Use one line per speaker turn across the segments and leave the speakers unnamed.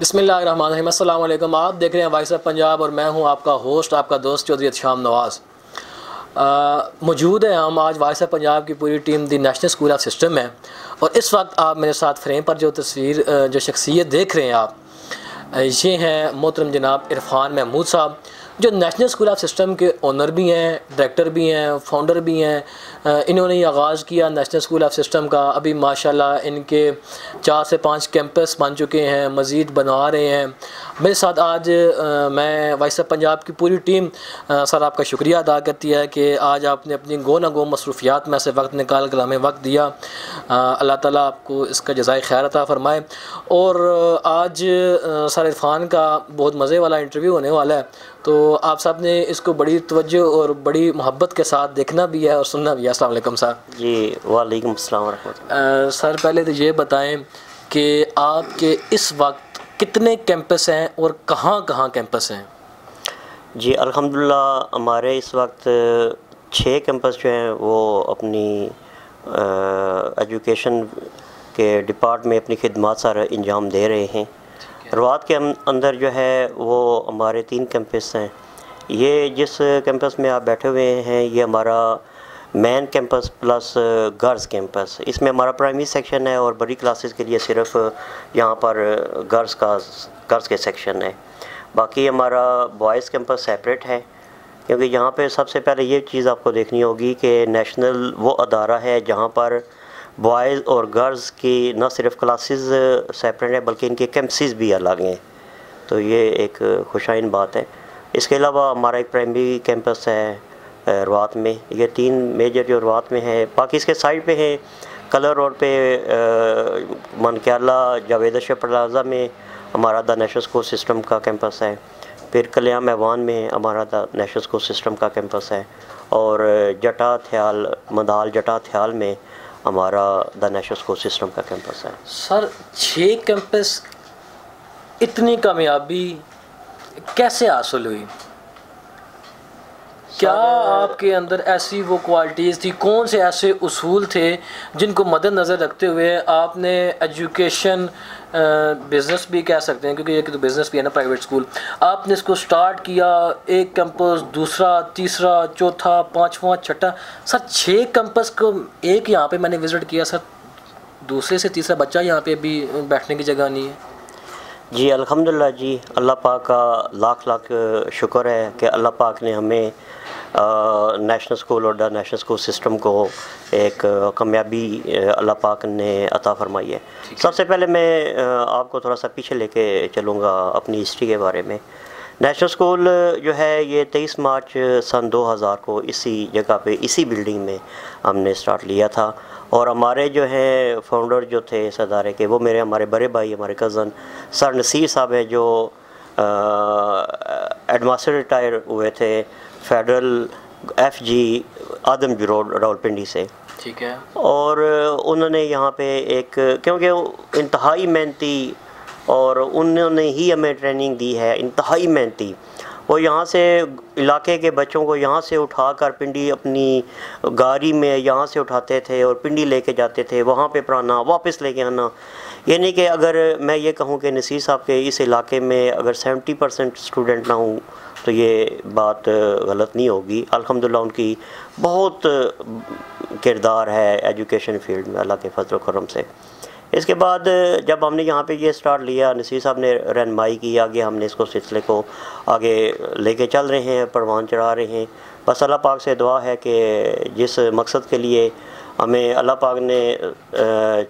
बिस्मिल्लाहिर्रहमानिर्रहीम। अस्सलाम वालेकुम। आप देख रहे हैं वॉइस ऑफ पंजाब और मैं हूं आपका होस्ट, आपका दोस्त चौधरी शाम नवाज़। मौजूद है हम आज वॉइस ऑफ पंजाब की पूरी team the national school of system है और इस वक्त आप मेरे साथ फ्रेम पर जो तस्वीर जो शख्सियत देख रहे हैं आप, ये हैं मोहतरम जनाब इरफान महमूद साहब, जो नेशनल स्कूल ऑफ सिस्टम के ओनर भी हैं, डायरेक्टर भी हैं, फाउंडर भी हैं। इन्होंने ये आगाज़ किया नेशनल स्कूल ऑफ सिस्टम का। अभी माशाल्लाह इनके 4 से 5 कैंपस बन चुके हैं, मज़ीद बना रहे हैं। मेरे साथ आज मैं वॉइस ऑफ पंजाब की पूरी टीम सर आपका शुक्रिया अदा करती है कि आज आपने अपनी गो ना गो मसरूफियात में से वक्त निकाल कर हमें वक्त दिया। अल्लाह ताला आपको इसका जज़ाए खैर अता फ़रमाए। और आज सर इरफान का बहुत मज़े वाला इंटरव्यू होने वाला है, तो आप साहब ने इसको बड़ी तवज्जो और बड़ी मोहब्बत के साथ देखना भी है और सुनना भी है। अस्सलाम वालेकुम सर।
जी वालेकुम अस्सलाम रहमतुल्लाह।
सर पहले तो ये बताएं कि आपके इस वक्त कितने कैंपस हैं और कहाँ कहाँ कैंपस हैं?
जी अल्हम्दुलिल्लाह हमारे इस वक्त 6 कैंपस जो हैं वो अपनी एजुकेशन के डिपार्ट में अपनी खिदमत सारा इंजाम दे रहे हैं। रवात के अंदर जो है वो हमारे 3 कैंपस हैं। ये जिस कैंपस में आप बैठे हुए हैं ये हमारा main campus plus girls campus. इसमें हमारा प्राइमरी सेक्शन है और बड़ी क्लासेस के लिए सिर्फ यहाँ पर गर्ल्स के सेक्शन है। बाकी हमारा बॉयज़ कैंपस सेपरेट है, क्योंकि यहाँ पे सबसे पहले ये चीज़ आपको देखनी होगी कि नेशनल वो अदारा है जहाँ पर बॉयज़ और गर्ल्स की न सिर्फ क्लासेस सेपरेट है बल्कि इनके कैंपसेस भी अलग हैं, तो ये एक खुशाइन बात है। इसके अलावा हमारा एक प्राइमरी कैंपस है रवात में। ये 3 मेजर जो रवात में है, बाकी इसके साइड पे है कलर रोड पे मनक्याला जावेद अशरफ प्लाजा में हमारा द नेशनल स्कूल सिस्टम का कैंपस है। फिर कल्याण मैवान में हमारा द नेशनल स्कूल सिस्टम का कैंपस है और जटा थयाल मदाल जटा थयाल में हमारा द नेशनल स्कूल सिस्टम का कैंपस है।
सर 6 कैंपस, इतनी कामयाबी कैसे हासिल हुई? क्या आपके अंदर ऐसी वो क्वालिटीज़ थी, कौन से ऐसे उसूल थे जिनको मद्देनज़र रखते हुए आपने एजुकेशन बिज़नेस भी कह सकते हैं, क्योंकि एक तो बिज़नेस भी है ना प्राइवेट स्कूल, आपने इसको स्टार्ट किया, एक कैंपस, दूसरा, तीसरा, चौथा, 5वां, छठा, सर 6 कैंपस को एक यहाँ पे मैंने विज़िट किया सर, दूसरे से तीसरा बच्चा यहाँ पे भी बैठने की जगह नहीं है।
जी अल्हम्दुलिल्लाह जी, अल्लाह पाक का लाख लाख शुक्र है कि अल्लाह पाक ने हमें नेशनल स्कूल और द नेशनल स्कूल सिस्टम को एक कामयाबी अल्लाह पाक ने अता फरमाई है। सबसे पहले मैं आपको थोड़ा सा पीछे लेके चलूँगा अपनी हिस्ट्री के बारे में। नेशनल स्कूल जो है ये 23 मार्च सन 2000 को इसी जगह पे इसी बिल्डिंग में हमने स्टार्ट लिया था और हमारे जो है फाउंडर जो थे इस अदारे के वो हमारे बड़े भाई, हमारे कज़न सर नसीर साहब है, जो एडमास्टर रिटायर हुए थे फेडरल FG आदमजी रोड रावलपिंडी से।
ठीक है। और
उन्होंने यहाँ पे एक, क्योंकि इंतहाई मेहनती और उन्होंने ही हमें ट्रेनिंग दी है, इंतहाई मेहनती। वो यहाँ से इलाके के बच्चों को यहाँ से उठा कर पिंडी अपनी गाड़ी में यहाँ से उठाते थे और पिंडी लेके जाते थे, वहाँ पे पढ़ाना, वापस लेके आना। यानी कि अगर मैं ये कहूँ कि नसीर साहब के इस इलाके में अगर 70% स्टूडेंट ना हूँ तो ये बात गलत नहीं होगी। अल्हम्दुलिल्लाह उनकी बहुत किरदार है एजुकेशन फील्ड में, अल्लाह के फजल करम से। इसके बाद जब हमने यहाँ पे ये स्टार्ट लिया, नसीर साहब ने रहनुमाई की, आगे हमने इसको सिलसिले को आगे लेके चल रहे हैं, परवान चढ़ा रहे हैं। बस अल्लाह पाक से दुआ है कि जिस मकसद के लिए हमें अल्लाह पाक ने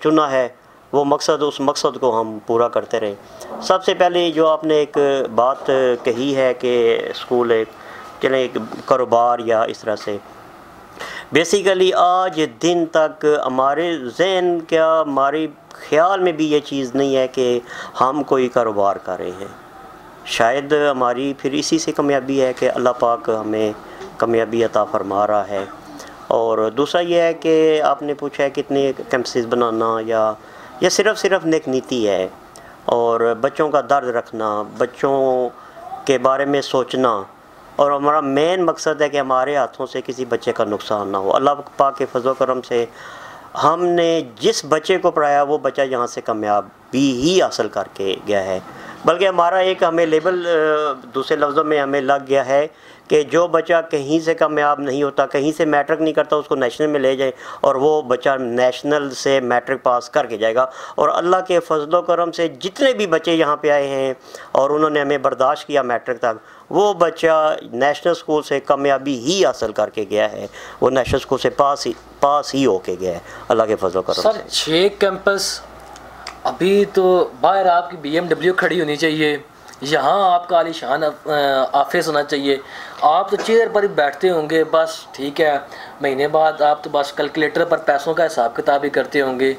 चुना है वो मकसद, उस मकसद को हम पूरा करते रहें। सबसे पहले जो आपने एक बात कही है कि स्कूल एक चले एक कारोबार या इस तरह से, बेसिकली आज दिन तक हमारे जहन क्या हमारे ख़्याल में भी ये चीज़ नहीं है कि हम कोई कारोबार कर रहे हैं। शायद हमारी फिर इसी से कामयाबी है कि अल्लाह पाक हमें कामयाबी अता फरमा रहा है। और दूसरा ये है कि आपने पूछा है कितने कैंपसेस बनाना, या ये सिर्फ नेक नीति है और बच्चों का दर्द रखना, बच्चों के बारे में सोचना, और हमारा मेन मकसद है कि हमारे हाथों से किसी बच्चे का नुकसान ना हो। अल्लाह पाक के फजल करम से हमने जिस बच्चे को पढ़ाया वो बच्चा यहाँ से कामयाबी ही हासिल करके गया है। बल्कि हमारा एक हमें लेबल दूसरे लफ्ज़ों में हमें लग गया है कि जो बच्चा कहीं से कामयाब नहीं होता, कहीं से मैट्रिक नहीं करता, उसको नेशनल में ले जाए और वो बच्चा नेशनल से मैट्रिक पास करके जाएगा। और अल्लाह के फजलो करम से जितने भी बच्चे यहाँ पे आए हैं और उन्होंने हमें बर्दाश्त किया मैट्रिक तक, वो बच्चा नेशनल स्कूल से कामयाबी ही हासिल करके गया है, वो नेशनल स्कूल से पास ही होके गया है अल्लाह के फजलो करम
सर। 6 कैंपस, अभी तो बाहर आपकी BMW खड़ी होनी चाहिए, यहाँ आपका आलीशान ऑफिस होना चाहिए, आप तो चेयर पर ही बैठते होंगे बस, ठीक है। महीने बाद आप तो बस कैलकुलेटर पर पैसों का हिसाब किताब ही करते होंगे।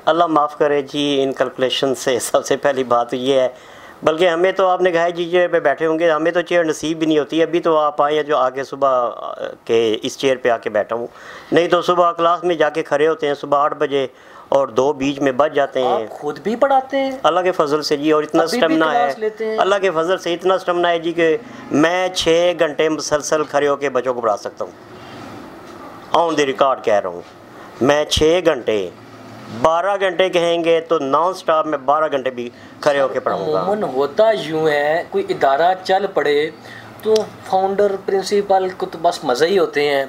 अल्लाह माफ़ करे जी इन कैलकुलेशन से। सबसे पहली बात ये है, बल्कि हमें तो आपने कहा है जी चेयर पे बैठे होंगे, हमें तो चेयर नसीब भी नहीं होती। अभी तो आप आए हैं जो आके सुबह के इस चेयर पे आके बैठा हूँ, नहीं तो सुबह क्लास में जाके खड़े होते हैं सुबह 8 बजे और 2 बीच में बच जाते हैं।
आप खुद भी पढ़ाते हैं?
अल्लाह के फजल से जी, और इतना स्टेमिना है अल्लाह के फजल से, इतना स्टेमिना है जी कि मैं 6 घंटे मुसलसल खड़े होकर बच्चों को पढ़ा सकता हूँ। ऑन द रिकॉर्ड कह रहा हूँ, मैं 6 घंटे, 12 घंटे कहेंगे तो नॉन स्टॉप में 12 घंटे भी खड़े होकर पढ़ाऊँगा।
अमूमन होता यूँ है, कोई इदारा चल पड़े तो फाउंडर प्रिंसिपल को तो बस मज़े ही होते हैं।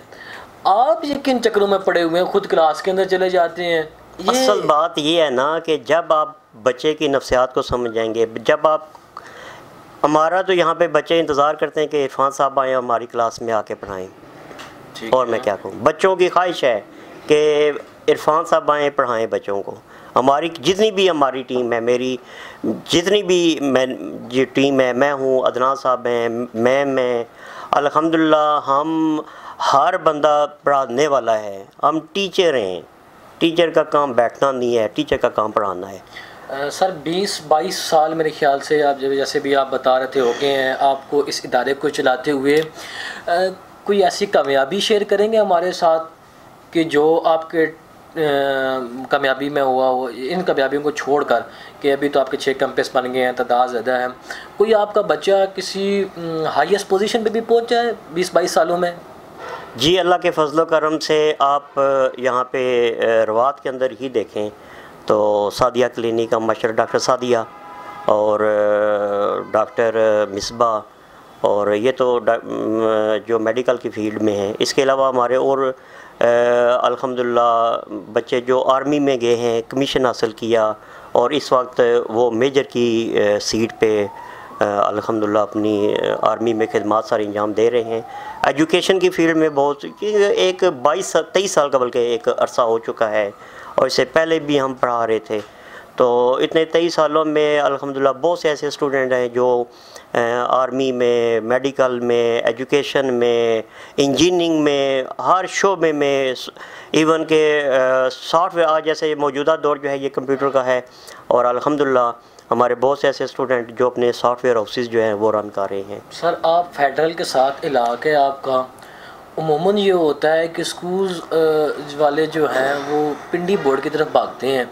आप ये किन चक्रों में पड़े हुए हैं, खुद क्लास के अंदर चले जाते हैं?
असल बात ये है ना कि जब आप बच्चे की नफ्सियात को समझ जाएंगे, जब आप, हमारा तो यहाँ पे बच्चे इंतज़ार करते हैं कि इरफान साहब आए हमारी क्लास में आके पढ़ाएं, और मैं क्या कहूँ, बच्चों की ख्वाहिश है कि इरफान साहब आए पढ़ाएं बच्चों को। हमारी जितनी भी हमारी टीम है, मेरी जितनी भी ये टीम है, मैं हूँ, अदनान साहब हैं, मैं अल्हम्दुलिल्लाह, हम हर बंदा पढ़ाने वाला है, हम टीचर हैं। टीचर का काम बैठना नहीं है, टीचर का काम पढ़ाना है।
सर 20-22 साल मेरे ख्याल से आप जैसे भी आप बता रहे थे हो गए हैं आपको इस इदारे को चलाते हुए। कोई ऐसी कामयाबी शेयर करेंगे हमारे साथ कि जो आपके कामयाबी में हुआ हो, इन कामयाबियों को छोड़कर, कि अभी तो आपके 6 कैंपस बन गए हैं, तादाद ज़्यादा है, कोई आपका बच्चा किसी हाईएस्ट पोजीशन पे भी पहुंचा है 20-22 सालों में?
जी, अल्लाह के फजलो करम से आप यहाँ पे रवात के अंदर ही देखें तो सादिया क्लिनिक का मशर डॉक्टर सादिया और डॉक्टर मिसबा, और ये तो जो मेडिकल की फील्ड में हैं। इसके अलावा हमारे और अल्हम्दुलिल्लाह बच्चे जो आर्मी में गए हैं, कमीशन हासिल किया और इस वक्त वो मेजर की सीट पे अल्हम्दुलिल्लाह अपनी आर्मी में खिदमत सारी अंजाम दे रहे हैं। एजुकेशन की फील्ड में बहुत एक 22-23 साल का बल्कि एक अरसा हो चुका है, और इससे पहले भी हम पढ़ा रहे थे। तो इतने 23 सालों में अल्हम्दुलिल्लाह बहुत से ऐसे स्टूडेंट हैं जो आर्मी में, मेडिकल में, एजुकेशन में, इंजीनियरिंग में, हर शोबे में, इवन के सॉफ्टवेयर, आज जैसे मौजूदा दौर जो है ये कंप्यूटर का है, और अल्हम्दुलिल्लाह हमारे बहुत से ऐसे स्टूडेंट जो अपने सॉफ्टवेयर ऑफिस जो हैं वो रन कर रहे हैं।
सर आप फेडरल के साथ इलाके आपका उमूमन ये होता है कि स्कूल वाले जो हैं वो पिंडी बोर्ड की तरफ भागते हैं,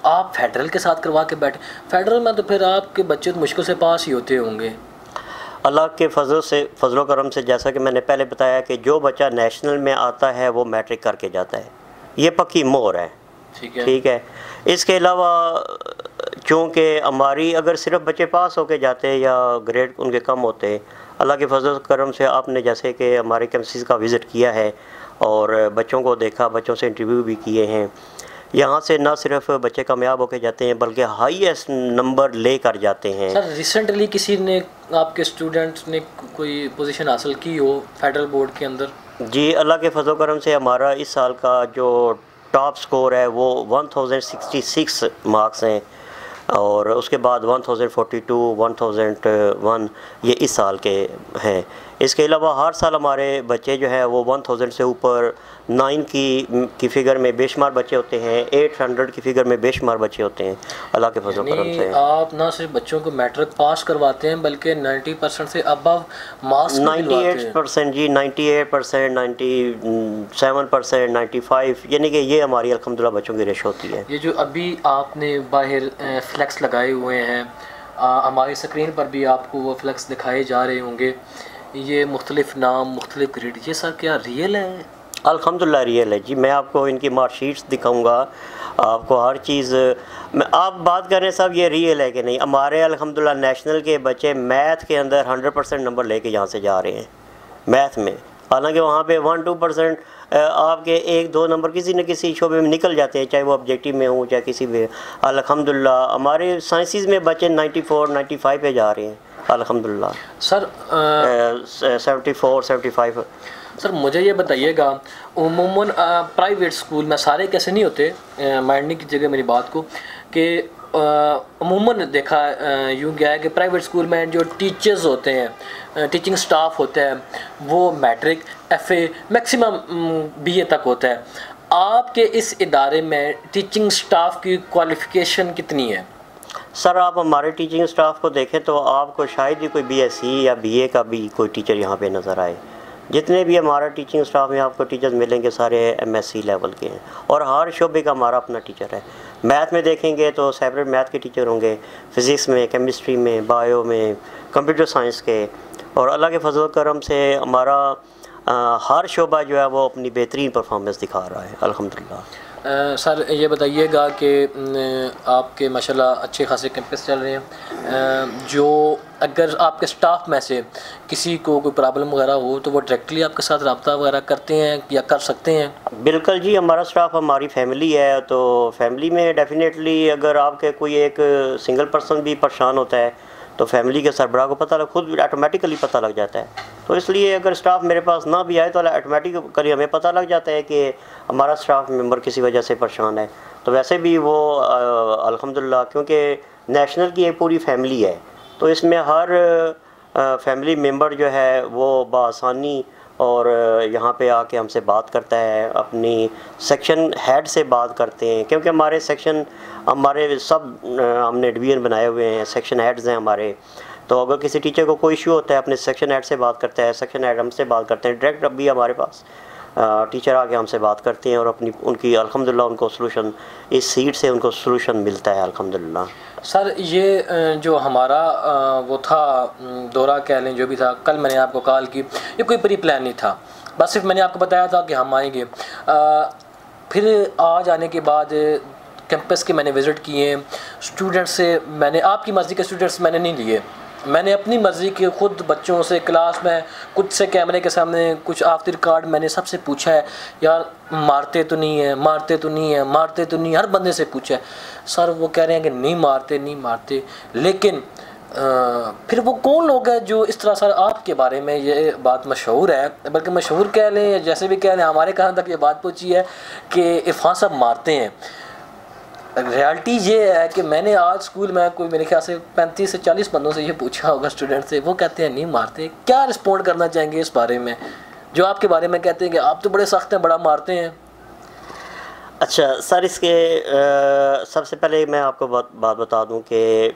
आप फेडरल के साथ करवा के बैठे। फेडरल में तो फिर आपके बच्चे तो मुश्किल से पास ही होते होंगे।
अल्लाह के फजलो करम से, जैसा कि मैंने पहले बताया कि जो बच्चा नेशनल में आता है वो मैट्रिक करके जाता है, ये पक्की मोहर है। ठीक है। इसके अलावा चूँकि हमारी अगर सिर्फ बच्चे पास होके जाते या ग्रेड उनके कम होते, अल्लाह के फजल करम से आपने जैसे कि हमारे कैंपस का विज़िट किया है और बच्चों को देखा, बच्चों से इंटरव्यू भी किए हैं, यहाँ से ना सिर्फ बच्चे कामयाब होके जाते हैं बल्कि हाईएस्ट नंबर ले कर जाते हैं।
सर रिसेंटली किसी ने आपके स्टूडेंट्स ने कोई पोजीशन हासिल की हो फेडरल बोर्ड के अंदर? जी,
अल्लाह के फजल करम से हमारा इस साल का जो टॉप स्कोर है वो 1066 मार्क्स हैं, और उसके बाद 1042, 1001 ये इस साल के हैं। इसके अलावा हर साल हमारे बच्चे जो है वो 1000 से ऊपर 9 की फ़िगर में बेशुमार बच्चे होते हैं, 800 की फ़िगर में बेशुमार बच्चे होते हैं अल्लाह के फजल करम से।
आप ना सिर्फ बच्चों को मैट्रिक पास करवाते हैं बल्कि 90% से अबव मार्क्स
98% जी, 98%, 97%, 95, यानी कि ये हमारी अल्हम्दुलिल्लाह बच्चों की रेश होती है।
ये जो अभी आपने बाहर फ्लैक्स लगाए हुए हैं, हमारी स्क्रीन पर भी आपको वो फ्लैक्स दिखाए जा रहे होंगे, ये मुख्तलिफ नाम, मुख्तलिफ ग्रेड, ये सर क्या रियल है?
अल्हम्दुलिल्लाह रियल है जी। मैं आपको इनकी मार्कशीट्स दिखाऊंगा, आपको हर चीज़। मैं आप बात कर रहे हैं साहब ये रियल है कि नहीं। हमारे अल्हम्दुलिल्लाह नेशनल के बच्चे मैथ के अंदर 100% नंबर लेके यहाँ से जा रहे हैं मैथ में। हालांकि वहाँ पे 1-2% आपके 1-2 नंबर किसी न किसी शोबे में निकल जाते हैं, चाहे वो ऑब्जेक्टिव में हो चाहे किसी भी। अल्हम्दुलिल्लाह हमारे साइंसेस में बच्चे 94-95 पे जा रहे हैं अल्हम्दुलिल्लाह
सर।
74-75।
सर मुझे ये बताइएगा, उमूमन प्राइवेट स्कूल में सारे कैसे नहीं होते, मारने की जगह मेरी बात को, कि उमूमन देखा यूँ गया है कि प्राइवेट स्कूल में जो टीचर्स होते हैं, टीचिंग स्टाफ होता है, वो मैट्रिक FA मैक्सिमम BA तक होता है। आपके इस इदारे में टीचिंग स्टाफ की क्वालिफ़िकेशन कितनी है?
सर आप हमारे टीचिंग स्टाफ को देखें तो आपको शायद ही कोई BSc या BA का भी कोई टीचर यहाँ पे नज़र आए। जितने भी हमारा टीचिंग स्टाफ में आपको टीचर्स मिलेंगे सारे MSc लेवल के हैं, और हर शोबे का हमारा अपना टीचर है। मैथ में देखेंगे तो सेपरेट मैथ के टीचर होंगे, फ़िज़िक्स में, केमिस्ट्री में, बायो में, कंप्यूटर साइंस के। और अल्लाह के फजल करम से हमारा हर शोबा जो है वो अपनी बेहतरीन परफॉर्मेंस दिखा रहा है अल्हम्दुलिल्लाह।
सर ये बताइएगा कि आपके माशाल्लाह अच्छे खासे कैंपस चल रहे हैं, जो अगर आपके स्टाफ में से किसी को कोई प्रॉब्लम वगैरह हो तो वो डायरेक्टली आपके साथ रब्ता वगैरह करते हैं या कर सकते हैं?
बिल्कुल जी, हमारा स्टाफ हमारी फैमिली है, तो फैमिली में डेफिनेटली अगर आपके कोई एक सिंगल पर्सन भी परेशान होता है तो फैमिली के सरबराह को पता लग, खुद ऑटोमेटिकली पता लग जाता है। तो इसलिए अगर स्टाफ मेरे पास ना भी आए तो ऑटोमेटिकली हमें पता लग जाता है कि हमारा स्टाफ मेंबर किसी वजह से परेशान है। तो वैसे भी वो अल्हम्दुलिल्लाह, क्योंकि नेशनल की एक पूरी फैमिली है, तो इसमें हर फैमिली मेंबर जो है वो बआसानी और यहाँ पे आके हमसे बात करता है, अपनी सेक्शन हेड से बात करते हैं, क्योंकि हमारे सेक्शन हमारे सब हमने डिवीज़न बनाए हुए हैं, सेक्शन हेड्स हैं हमारे। तो अगर किसी टीचर को कोई इशू होता है अपने सेक्शन हेड से बात करता है, सेक्शन हेड हमसे बात करते हैं डायरेक्ट। अभी हमारे पास टीचर आके हमसे बात करते हैं और अपनी उनकी अल्हम्दुलिल्लाह उनको सलूशन, इस सीट से उनको सलूशन मिलता है अल्हम्दुलिल्लाह।
सर ये जो हमारा वो था दौरा कह लें, जो भी था, कल मैंने आपको कॉल की, ये कोई प्री प्लान नहीं था, बस सिर्फ मैंने आपको बताया था कि हम आएंगे। फिर आज आने के बाद कैंपस के मैंने विज़िट किए, स्टूडेंट्स से मैंने आपकी मर्ज़ी के स्टूडेंट्स मैंने नहीं लिए, मैंने अपनी मर्ज़ी के खुद बच्चों से क्लास में कुछ से कैमरे के सामने कुछ ऑफ द रिकॉर्ड मैंने सबसे पूछा है, यार मारते तो नहीं है, मारते तो नहीं है, मारते तो नहीं, हर बंदे से पूछा है। सर वो कह रहे हैं कि नहीं मारते नहीं मारते, लेकिन फिर वो कौन लोग हैं जो इस तरह? सर आपके बारे में ये बात मशहूर है, बल्कि मशहूर कह लें या जैसे भी कह लें, हमारे कान तक ये बात पहुँची है कि इरफान साहब मारते हैं। रियलिटी ये है कि मैंने आज स्कूल में कोई मेरे ख्याल से 35 से 40 बंदों से ये पूछा होगा स्टूडेंट से, वो कहते हैं नहीं मारते। क्या रिस्पॉन्ड करना चाहेंगे इस बारे में, जो आपके बारे में कहते हैं कि आप तो बड़े सख्त हैं, बड़ा मारते हैं?
अच्छा सर, इसके सबसे पहले मैं आपको बात बता दूं कि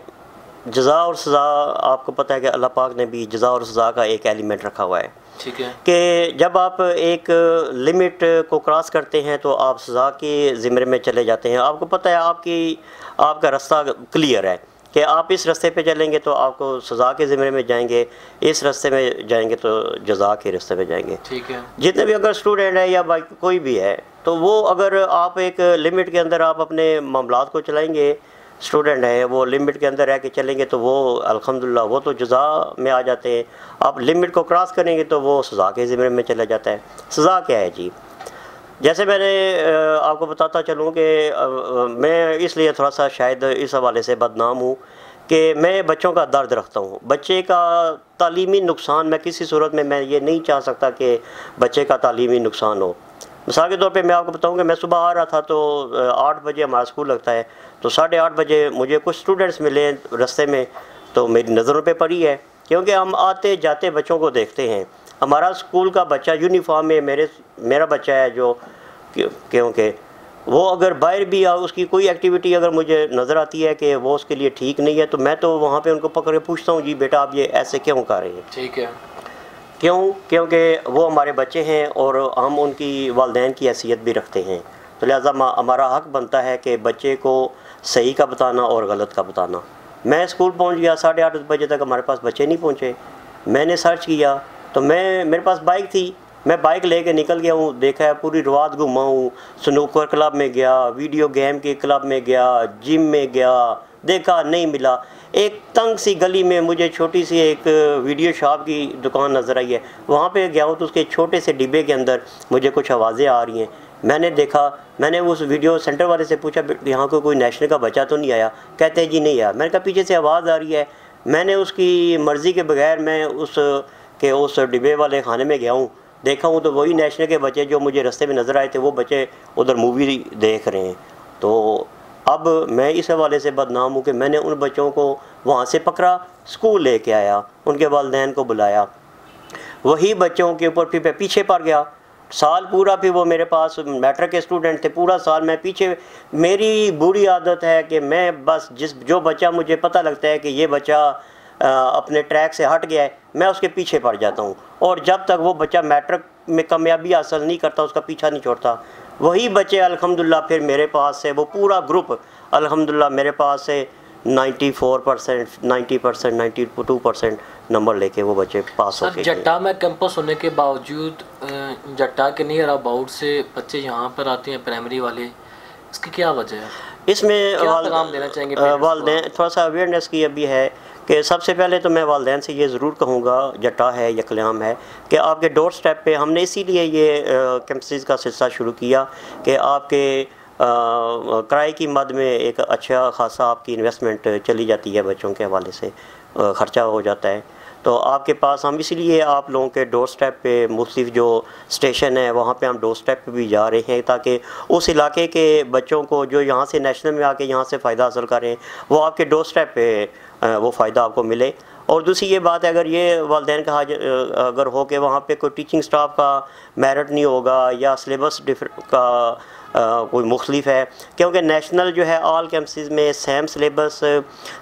जज़ा और सज़ा, आपको पता है कि अल्लाह पाक ने भी जज़ा और सज़ा का एक एलिमेंट रखा हुआ है।
ठीक है
कि जब आप एक लिमिट को क्रॉस करते हैं तो आप सज़ा के ज़िम्मे में चले जाते हैं। आपको पता है आपका रास्ता क्लियर है कि आप इस रास्ते पे चलेंगे तो आपको सज़ा के ज़िम्मे में जाएंगे, इस रास्ते में जाएंगे तो जज़ा के रास्ते में जाएंगे।
ठीक है।
जितने भी अगर स्टूडेंट है या कोई भी है, तो वो अगर आप एक लिमिट के अंदर आप अपने मामलात को चलाएंगे, स्टूडेंट है वो लिमिट के अंदर रह के चलेंगे तो वो अल्हम्दुलिल्लाह वो तो जज़ा में आ जाते हैं। आप लिमिट को क्रॉस करेंगे तो वो सज़ा के ज़िम्मे में चला जाता है। सज़ा क्या है जी? जैसे मैंने आपको बताता चलूँ कि मैं इसलिए थोड़ा सा शायद इस हवाले से बदनाम हूँ कि मैं बच्चों का दर्द रखता हूँ। बच्चे का तालीमी नुकसान मैं किसी सूरत में मैं ये नहीं चाह सकता कि बच्चे का तालीमी नुकसान हो। मिसाल के तौर पे मैं आपको बताऊँ कि मैं सुबह आ रहा था तो 8 बजे हमारा स्कूल लगता है, तो 8:30 बजे मुझे कुछ स्टूडेंट्स मिले रास्ते में, तो मेरी नज़रों पे पड़ी है, क्योंकि हम आते जाते बच्चों को देखते हैं। हमारा स्कूल का बच्चा यूनिफॉर्म में मेरा बच्चा है जो, क्योंकि वो अगर बाहर भी आ उसकी कोई एक्टिविटी अगर मुझे नज़र आती है कि वो उसके लिए ठीक नहीं है, तो मैं तो वहाँ पे उनको पकड़ के पूछता हूँ, जी बेटा आप ये ऐसे क्यों कर रहे हैं?
ठीक है।
क्यों? क्योंकि वो हमारे बच्चे हैं और हम उनकी वालिदैन की हैसियत भी रखते हैं, तो लिहाजा हमारा हक़ बनता है कि बच्चे को सही का बताना और गलत का बताना। मैं स्कूल पहुंच गया 8:30 बजे तक, हमारे पास बच्चे नहीं पहुंचे। मैंने सर्च किया तो मेरे पास बाइक थी, मैं बाइक लेके निकल गया हूँ, देखा है पूरी रात घूमा हूँ, स्नूकर क्लब में गया, वीडियो गेम के क्लब में गया, जिम में गया, देखा नहीं मिला। एक तंग सी गली में मुझे छोटी सी एक वीडियो शॉप की दुकान नज़र आई है, वहाँ पे गया हूँ तो उसके छोटे से डिब्बे के अंदर मुझे कुछ आवाज़ें आ रही हैं। मैंने देखा, मैंने उस वीडियो सेंटर वाले से पूछा यहाँ को कोई नेशनल का बच्चा तो नहीं आया? कहते हैं जी नहीं आया। मैंने कहा पीछे से आवाज़ आ रही है। मैंने उसकी मर्ज़ी के बगैर मैं उस डिब्बे वाले खाने में गया हूँ, देखा हूँ तो वही नेशनल के बच्चे जो मुझे रास्ते में नज़र आए थे, वो बच्चे उधर मूवी देख रहे हैं। तो अब मैं इस हवाले से बदनाम हूँ कि मैंने उन बच्चों को वहाँ से पकड़ा, स्कूल लेके आया, उनके वालिदैन को बुलाया, वही बच्चों के ऊपर फिर पीछे पड़ गया। साल पूरा फिर वो मेरे पास मैट्रिक के स्टूडेंट थे, पूरा साल मैं पीछे। मेरी बुरी आदत है कि मैं बस जो बच्चा मुझे पता लगता है कि ये बच्चा अपने ट्रैक से हट गया है, मैं उसके पीछे पड़ जाता हूँ, और जब तक वो बच्चा मैट्रिक में कामयाबी हासिल नहीं करता उसका पीछा नहीं छोड़ता। वही बच्चे अल्हम्दुलिल्लाह फिर मेरे पास से, वो पूरा ग्रुप अल्हम्दुलिल्लाह मेरे पास से 94%, 90%, 92% नंबर लेके वो बच्चे पास हो गए।
जट्टा में कैंपस होने के बावजूद जट्टा के नियर अबाउट से बच्चे यहाँ पर आते हैं प्राइमरी वाले, इसकी क्या वजह है?
इसमें
पैगाम देना चाहेंगे
वालिदैन? थोड़ा सा अवेयरनेस की अभी है कि सबसे पहले तो मैं वालिदैन से ये ज़रूर कहूँगा, जट्टा है, यकल्याम है, कि आपके डोर स्टेप पे हमने इसीलिए ये कैंपसेस का सिलसिला शुरू किया कि आपके किराए की मद में एक अच्छा खासा आपकी इन्वेस्टमेंट चली जाती है, बच्चों के हवाले से ख़र्चा हो जाता है। तो आपके पास हम इसलिए आप लोगों के डोर स्टेप पे मुख्तलिफ जो स्टेशन है वहाँ पे हम डोर स्टेप पे भी जा रहे हैं, ताकि उस इलाके के बच्चों को जो यहाँ से नेशनल में आके यहाँ से फ़ायदा हासिल करें, वो आपके डोर स्टेप पे वो फ़ायदा आपको मिले। और दूसरी ये बात है, अगर ये वालिदैन का अगर हो कि वहाँ पे कोई टीचिंग स्टाफ का मेरिट नहीं होगा या सिलेबस का कोई मुख्तलिफ है, क्योंकि नेशनल जो है ऑल कैंपसेस में same syllabus,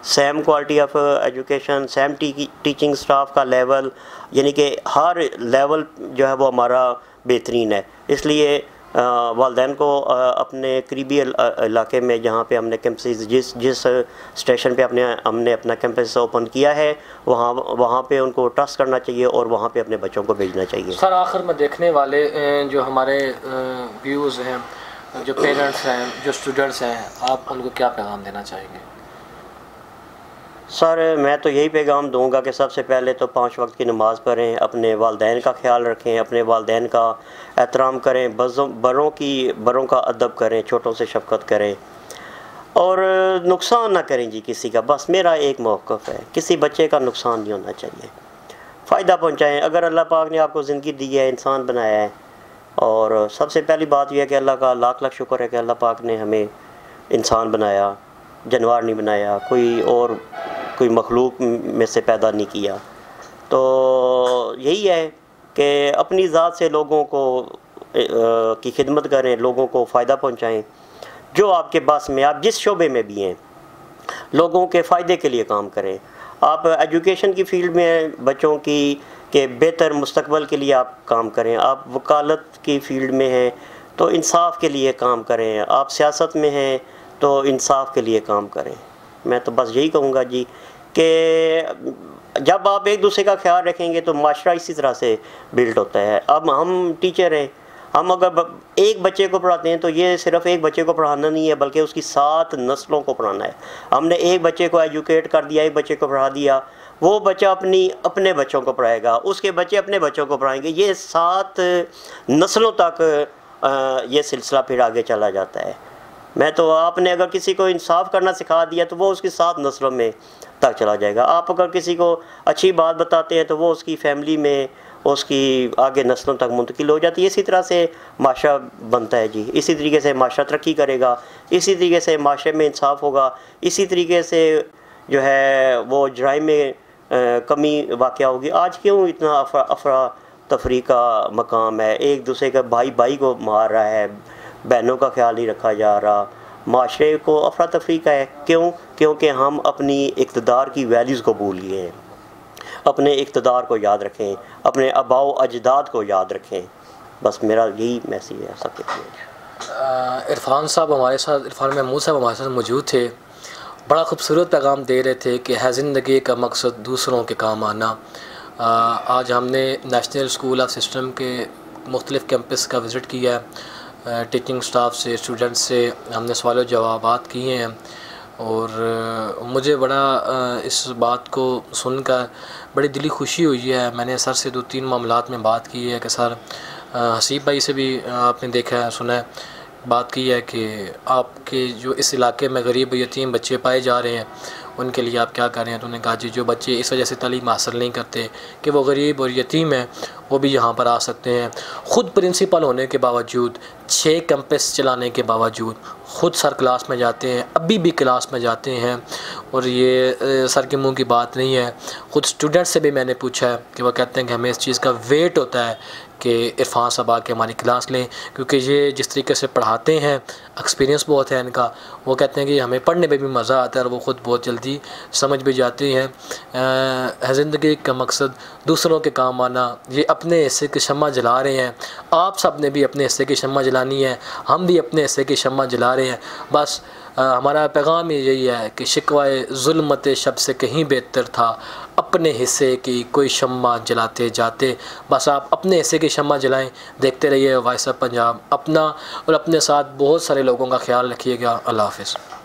same quality of education, same teaching staff का लेवल, यानी कि हर लेवल जो है वो हमारा बेहतरीन है। इसलिए वालिदैन को अपने करीबी इलाके में जहाँ पे हमने कैंपसेस जिस स्टेशन पे हमने अपना कैंपस ओपन किया है वहाँ पे उनको ट्रस्ट करना चाहिए और वहाँ पे अपने बच्चों को भेजना चाहिए।
सर आखिर में देखने वाले जो हमारे व्यूज़ हैं, जो पेरेंट्स हैं, जो स्टूडेंट्स हैं, आप उनको क्या पैगाम देना चाहेंगे?
सर मैं तो यही पैगाम दूंगा कि सबसे पहले तो 5 वक्त की नमाज़ पढ़ें, अपने वालिदैन का ख्याल रखें, अपने वालिदैन का एहतराम करें, बड़ों का अदब करें, छोटों से शफ़क़त करें और नुकसान ना करें जी किसी का। बस मेरा एक मौक़िफ़ है, किसी बच्चे का नुकसान नहीं होना चाहिए, फ़ायदा पहुँचाएँ। अगर अल्लाह पाक ने आपको ज़िंदगी दी है, इंसान बनाया है, और सबसे पहली बात यह है कि अल्लाह का लाख लाख शुक्र है कि अल्लाह पाक ने हमें इंसान बनाया, जानवर नहीं बनाया, कोई मखलूक में से पैदा नहीं किया। तो यही है कि अपनी ज़ात से लोगों को की खिदमत करें, लोगों को फ़ायदा पहुँचाएँ, जो आपके बस में, आप जिस शोबे में भी हैं, लोगों के फ़ायदे के लिए काम करें। आप एजुकेशन की फ़ील्ड में बच्चों के बेहतर मुस्तकबल के लिए आप काम करें, आप वकालत की फ़ील्ड में हैं तो इंसाफ के लिए काम करें, आप सियासत में हैं तो इंसाफ के लिए काम करें। मैं तो बस यही कहूँगा जी कि जब आप एक दूसरे का ख्याल रखेंगे तो माशरा इसी तरह से बिल्ड होता है। अब हम टीचर हैं, हम अगर एक बच्चे को पढ़ाते हैं तो ये सिर्फ एक बच्चे को पढ़ाना नहीं है, बल्कि उसकी 7 नस्लों को पढ़ाना है। हमने एक बच्चे को एजुकेट कर दिया, एक बच्चे को पढ़ा दिया, वो बच्चा अपने बच्चों को पढ़ाएगा, उसके बच्चे अपने बच्चों को पढ़ाएंगे, ये 7 नस्लों तक ये सिलसिला फिर आगे चला जाता है। मैं तो आपने अगर किसी को इंसाफ करना सिखा दिया तो वो उसकी 7 नस्लों में तक चला जाएगा। आप अगर किसी को अच्छी बात बताते हैं तो वो उसकी फैमिली में, उसकी आगे नस्लों तक मुंतकिल हो जाती है। इसी तरह से माशरा बनता है जी, इसी तरीके से माशरा तरक्की करेगा, इसी तरीके से माशरे में इंसाफ होगा, इसी तरीके से जो है वो जराइम में कमी वाक़या होगी। आज क्यों इतना अफरा तफरी का मकाम है, एक दूसरे का भाई को मार रहा है, बहनों का ख्याल नहीं रखा जा रहा, माशरे को अफरा तफरी का है। क्यों? क्योंकि हम अपनी इक़्तिदार की वैल्यूज़ को भूल गए हैं। अपने इक़्तिदार को याद रखें, अपने आबाओ अजदाद को याद रखें। बस मेरा यही मैसेज है सबके लिए।
इरफान साहब हमारे साथ, इरफान महमूद साहब हमारे साथ मौजूद थे, बड़ा खूबसूरत पैगाम दे रहे थे कि है ज़िंदगी का मकसद दूसरों के काम आना। आज हमने नेशनल स्कूल ऑफ सिस्टम के मुख्तलिफ़ कैंपस का विज़िट किया है, टीचिंग स्टाफ से, स्टूडेंट्स से हमने सवाल जवाबात किए हैं और मुझे बड़ा इस बात को सुनकर बड़ी दिली खुशी हुई है। मैंने सर से 2-3 मामलात में बात की है कि सर, हसीब भाई से भी आपने देखा है, सुना है, बात की है कि आपके जो इस इलाके में गरीब यतीम बच्चे पाए जा रहे हैं उनके लिए आप क्या कर रहे हैं। तो उन्होंने कहा जी, जो बच्चे इस वजह से तालीम हासिल नहीं करते कि वो गरीब और यतीम हैं, वो भी यहाँ पर आ सकते हैं। ख़ुद प्रिंसिपल होने के बावजूद, 6 कैंपस चलाने के बावजूद ख़ुद सर क्लास में जाते हैं, अभी भी क्लास में जाते हैं। और ये सर के मुंह की बात नहीं है, ख़ुद स्टूडेंट से भी मैंने पूछा है कि वो कहते हैं कि हमें इस चीज़ का वेट होता है कि इरफान साहब आके हमारी क्लास लें, क्योंकि ये जिस तरीके से पढ़ाते हैं, एक्सपीरियंस बहुत है इनका। वो कहते हैं कि हमें पढ़ने में भी मज़ा आता है और वो ख़ुद बहुत जल्दी समझ भी जाती हैं। ज़िंदगी का मकसद दूसरों के काम आना, ये अपने हिस्से की शम्मा जला रहे हैं। आप सब ने भी अपने हिस्से की शम्मा जलानी है, हम भी अपने हिस्से की शम्मा जला रहे हैं। बस हमारा पैगाम यही है कि शिकवाए ज़ुल्मत शब से कहीं बेहतर था अपने हिस्से की कोई शम्मा जलाते जाते। बस आप अपने हिस्से की शम्मा जलाएं, देखते रहिए वॉइस ऑफ पंजाब। अपना और अपने साथ बहुत सारे लोगों का ख्याल रखिएगा। अल्लाह हाफ़िज़।